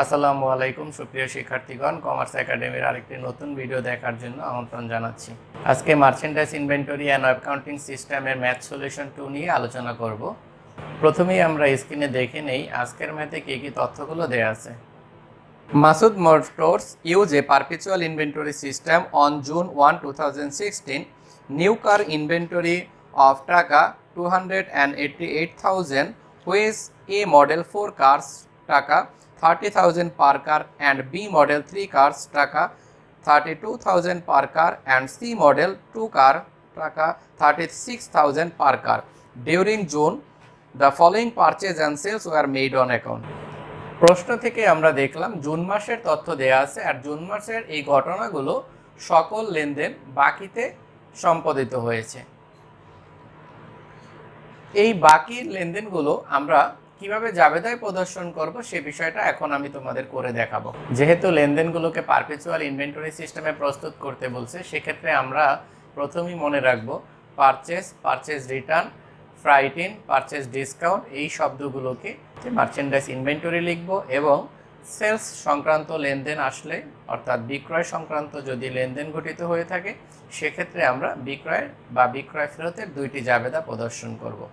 আসসালামু আলাইকুম সুপ্রিয় শিক্ষার্থীগণ, কমার্স একাডেমির আরেকটি নতুন ভিডিও দেখার জন্য আমন্ত্রণ জানাচ্ছি। আজকে মার্চেন্ডাইজ ইনভেন্টরি অ্যান্ড অ্যাকাউন্টিং সিস্টেমের ম্যাথ সলিউশন 2 নিয়ে আলোচনা করব। প্রথমেই আমরা স্ক্রিনে দেখে নেই আজকের ম্যাথে কী কী তথ্যগুলো দেওয়া আছে। Masud Motors use a perpetual inventory system on June 1, 2016. New car inventory of Taka 288,000, which A model 4 cars Taka 30,000 per car and B model 3 cars Taka 32,000 per car and C model 2 car Taka 36,000 per car. During June, the following purchase and sales were made on account. প্রশ্ন থেকে আমরা দেখলাম June মাসের তথ্য দেয়া আছে, আর June মাসের এই ঘটনাগুলো সকল লেনদেন বাকিতে সম্পাদিত হয়েছে। এই বাকি লেনদেনগুলো আমরা কিভাবে জাবেদায় প্রদর্শন করব সে বিষয়টা এখন আমি তোমাদের করে দেখাবো। যেহেতু লেনদেনগুলোকে পারপেচুয়াল ইনভেন্টরি সিস্টেমে প্রস্তুত করতে বলছে, সেক্ষেত্রে আমরা প্রথমেই মনে রাখবো purchase return, fruit in, purchase discount, এই শব্দগুলোকে মার্চেন্ডাইজ ইনভেন্টরি লিখব এবং সেলস সংক্রান্ত লেনদেন আসলে অর্থাৎ বিক্রয় সংক্রান্ত যদি লেনদেন ঘটিত হয়ে থাকে সেক্ষেত্রে আমরা বিক্রয় বা বিক্রয় ফেরতের দুইটি জাবেদা প্রদর্শন করব।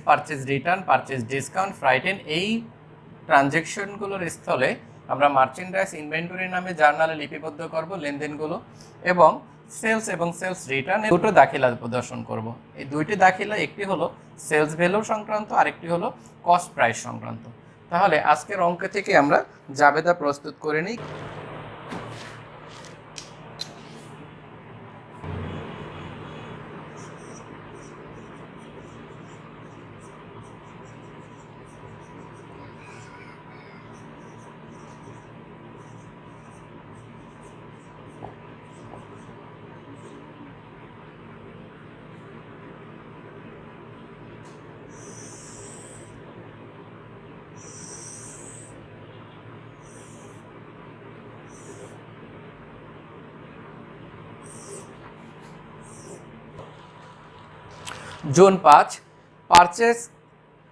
Purchase return, purchase discount, fruit in, এই ট্রানজ্যাকশনগুলোর স্থলে আমরা মার্চেন্ডাইজ ইনভেন্টরি নামে জার্নালে লিপিবদ্ধ করব লেনদেনগুলো এবং সেলস রিটার্ন দুটো দাখিলা প্রদর্শন করব। এই দুইটি দাখিলা একটি হলো সেলস ভ্যালু সংক্রান্ত, আরেকটি হলো কস্ট প্রাইস সংক্রান্ত। তাহলে আজকের অঙ্ক থেকে আমরা জাবেদা প্রস্তুত করে নিই। June 5, purchase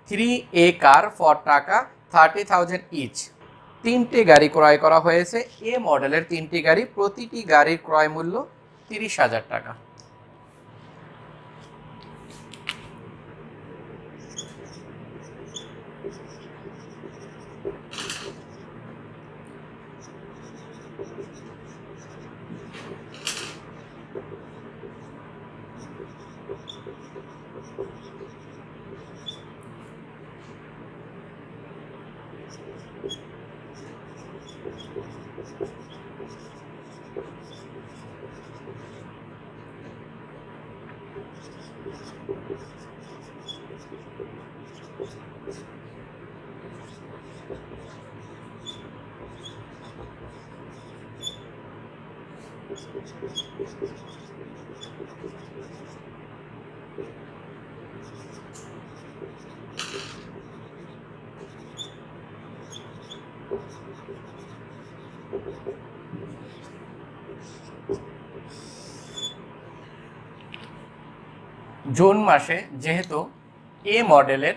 3A car for টাকা 30,000 ইচ। তিনটি গাড়ি ক্রয় করা হয়েছে। এ মডেলের তিনটি গাড়ি, প্রতিটি গাড়ির ক্রয় মূল্য 30,000 টাকা। জুন মাসে যেহেতু এ মডেলের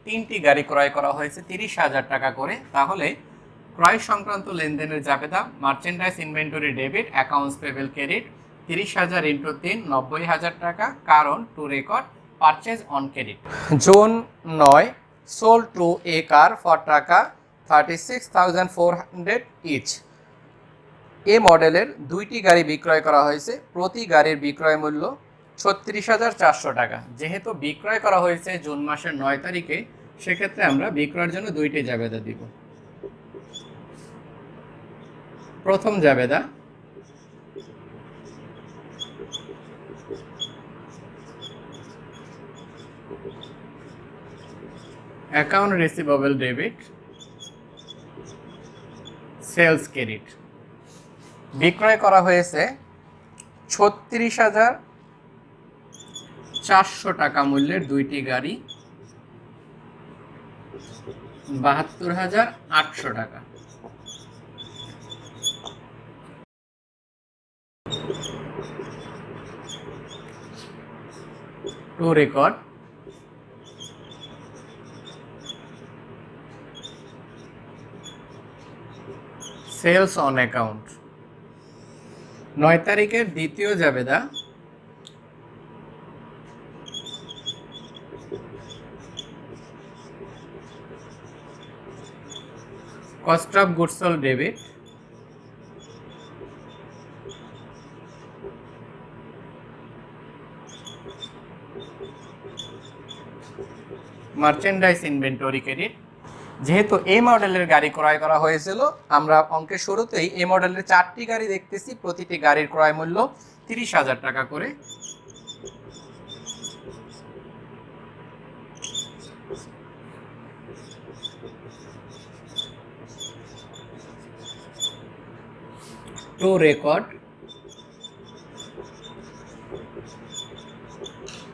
3টি গাড়ি ক্রয় করা হয়েছে 30,000 টাকা করে, তাহলে ক্রয় সংক্রান্ত লেনদেনের জাবেদা merchandise inventory debit, accounts payable credit 30,000 × 3 90,000 টাকা, কারণ to record purchase on credit. June 9 sold to a car for taka 36,400 each. এ মডেলের 2টি গাড়ি বিক্রয় করা হয়েছে, প্রতি গাড়ির বিক্রয় মূল্য 36,400 টাকা। যেহেতু বিক্রয় করা হয়েছে জুন মাসের 9 তারিখে, সেক্ষেত্রে আমরা বিক্রয়ের জন্য 2টি জাবেদা দিব। প্রথম জাবেদা account receivable debit, sales credit. বিক্রয় করা হয়েছে 36,400 টাকা মূল্যের 2টি গাড়ি, 72,800 টাকা। To record sales on account. 9 তারিখের দ্বিতীয় জাবেদা cost of goods sold debit, merchandise inventory credit. যেহেতু এই মডেলের গাড়ি ক্রয় করা হয়েছিল, আমরা অঙ্কের শুরুতেই এই মডেলের 4টি গাড়ি দেখতেছি, প্রতিটি গাড়ির ক্রয় মূল্য 30,000 টাকা করে। To record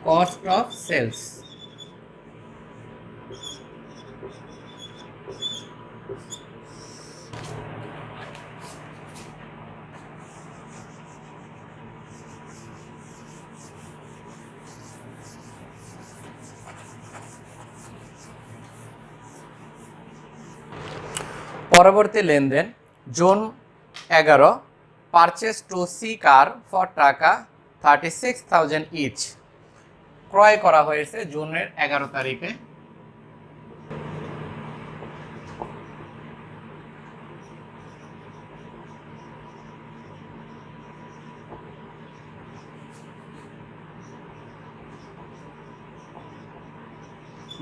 cost of sales. পরবর্তী লেনদেন June 11 purchase two C car for টাকা 36,000 ইচ। ক্রয় করা হয়েছে জুনের 11 তারিখে।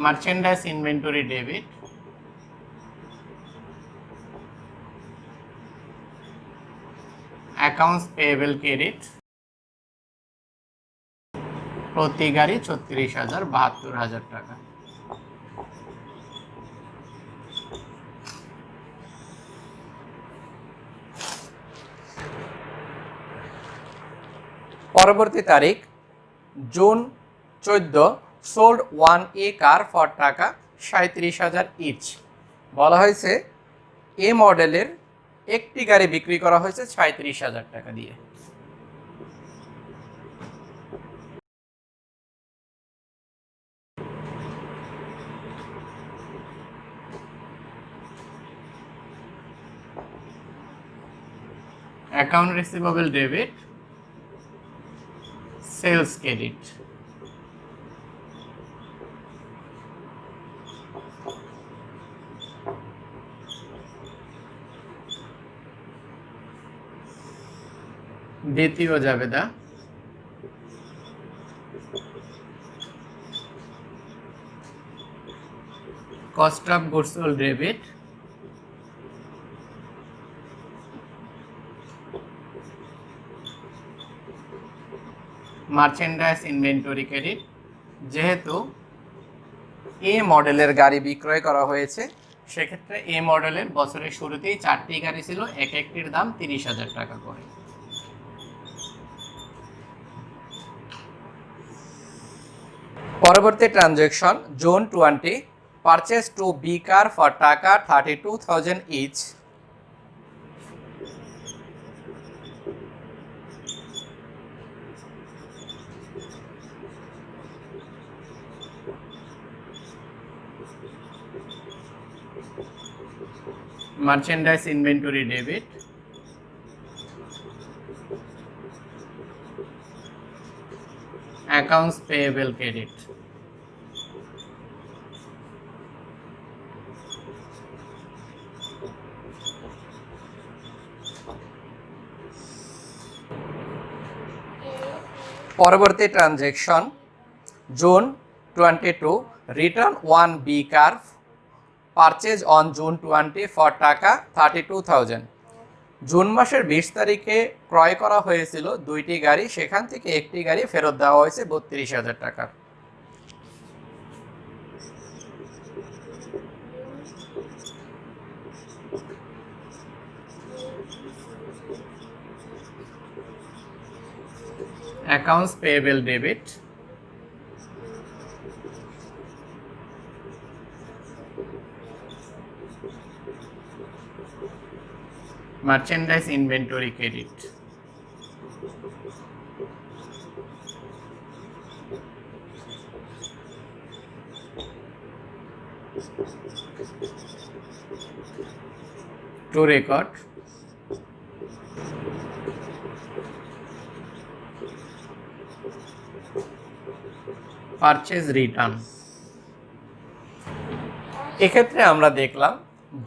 Merchandise inventory debit, accounts payable credit, প্রতি গাড়ি 36,000 72,000 টাকা। পরবর্তী তারিখ June 14 sold 1A car for টাকা 37,000 ইচ। বলা হয়েছে এ মডেলের একটি গাড়ি বিক্রি করা হয়েছে 37,000 টাকা দিয়ে। Account receivable debit, sales credit. দ্বিতীয় জাবেদা cost of goods sold debit, merchandise inventory credit. যেহেতু এ মডেলের গাড়ি বিক্রয় করা হয়েছে, সেক্ষেত্রে এ মডেলের বছরের শুরুতেই 4টি গাড়ি ছিল, এক একটির দাম 30,000 টাকা করে। পরবর্তী transaction June 20 purchase two B car for টাকা 32,000 ইচ। Merchandise inventory debit, accounts payable credit. পরবর্তী transaction June 22 return 1 B car purchase on June 20 for টাকা 32,000। জুন মাসের 20 তারিখে ক্রয় করা হয়েছিল 2টি গাড়ি, সেখান থেকে একটি গাড়ি ফেরত দেওয়া হয়েছে 32,000 টাকার। Accounts payable debit, merchandise inventory credit. Two record purchase return. এক্ষেত্রে আমরা দেখলাম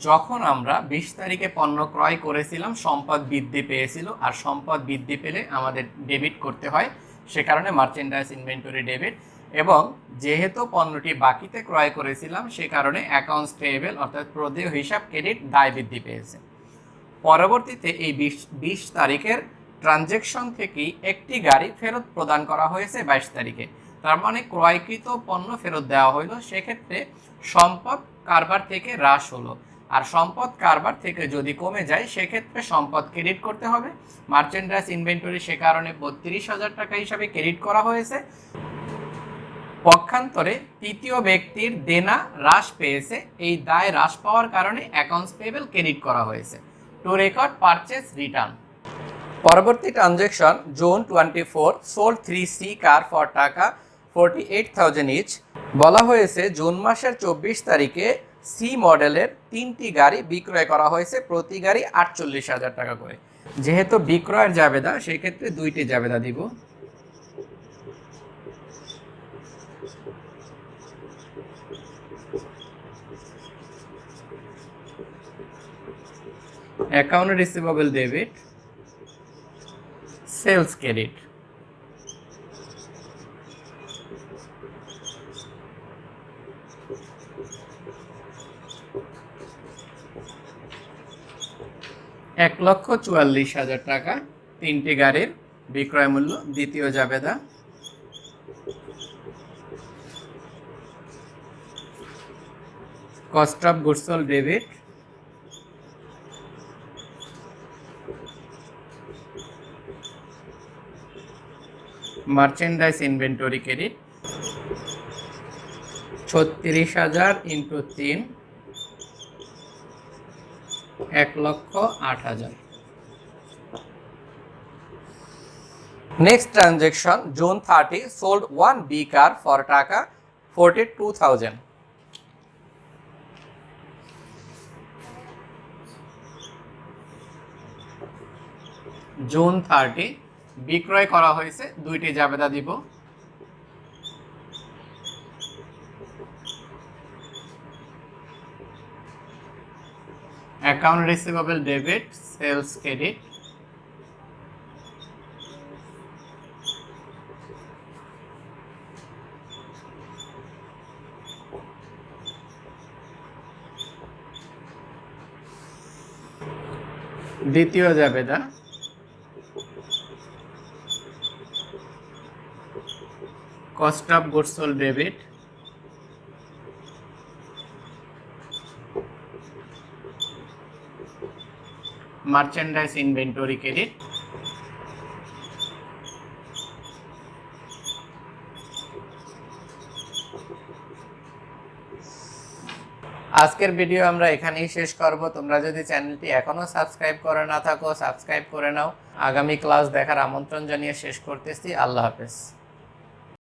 যখন আমরা 20 তারিখে পণ্য ক্রয় করেছিলাম সম্পদ বৃদ্ধি পেয়েছিল, আর সম্পদ বৃদ্ধি পেলে আমাদের ডেবিট করতে হয়, সে কারণে মার্চেন্ডাইজ ইনভেন্টরি ডেবিট। এবং যেহেতু পণ্যটি বাকিতে ক্রয় করেছিলাম সে কারণে অ্যাকাউন্টস পেয়েবল অর্থাৎ প্রদেয় হিসাব ক্রেডিট দায় বৃদ্ধি পেয়েছে। পরবর্তীতে এই 20 তারিখের ট্রানজ্যাকশন থেকেই একটি গাড়ি ফেরত প্রদান করা হয়েছে 22 তারিখে, তার মানে ক্রয়কৃত পণ্য ফেরত দেওয়া হইল। সেক্ষেত্রে সম্পদ কারবার থেকে হ্রাস হলো, আর সম্পদ কারবার থেকে যদি কমে যায় সেক্ষেত্রে সম্পদ ক্রেডিট করতে হবে। মার্চেন্ডাইজ ইনভেন্টরি সে কারণে 32,000 টাকা হিসাবে ক্রেডিট করা হয়েছে। পক্ষান্তরে তৃতীয় ব্যক্তির দেনা হ্রাস পেয়েছে, এই দায় হ্রাস পাওয়ার কারণে অ্যাকাউন্টস পেয়েবল ক্রেডিট করা হয়েছে। To record purchase return. পরবর্তী transaction June 24 sold 3C car for টাকা 48,000 ইচ। বলা হয়েছে জুন মাসের 24 তারিখে সি মডেলের 3টি গাড়ি বিক্রয় করা হয়েছে, প্রতি গাড়ি 48,000 টাকা করে। যেহেতু বিক্রয়ের জাবেদা সেই ক্ষেত্রে 2টি জাবেদা দিব। Account receivable debit, sales credit. $1,44,000 টাকা 3টি গাড়ির বিক্রয় মূল্য, দ্বিতীয় জাবেদা। Cost of goods sold debit, merchandise inventory credit. 36,000 × 3 1,08,000। Next transaction June 30 sold 1 B car for টাকা 42,000। জুন 30 বিক্রয় করা হয়েছে, 2টি জাবেদা দিব। Account receivable debit, sales credit. দ্বিতীয় জাবেদা cost of goods sold debit, merchandise inventory credit. আজকের ভিডিও আমরা এখানেই শেষ করব। তোমরা যদি চ্যানেলটি এখনো সাবস্ক্রাইব করে না থাকো, সাবস্ক্রাইব করে নাও। আগামী ক্লাস দেখার আমন্ত্রণ জানিয়ে শেষ করতেছি। আল্লাহ হাফেজ।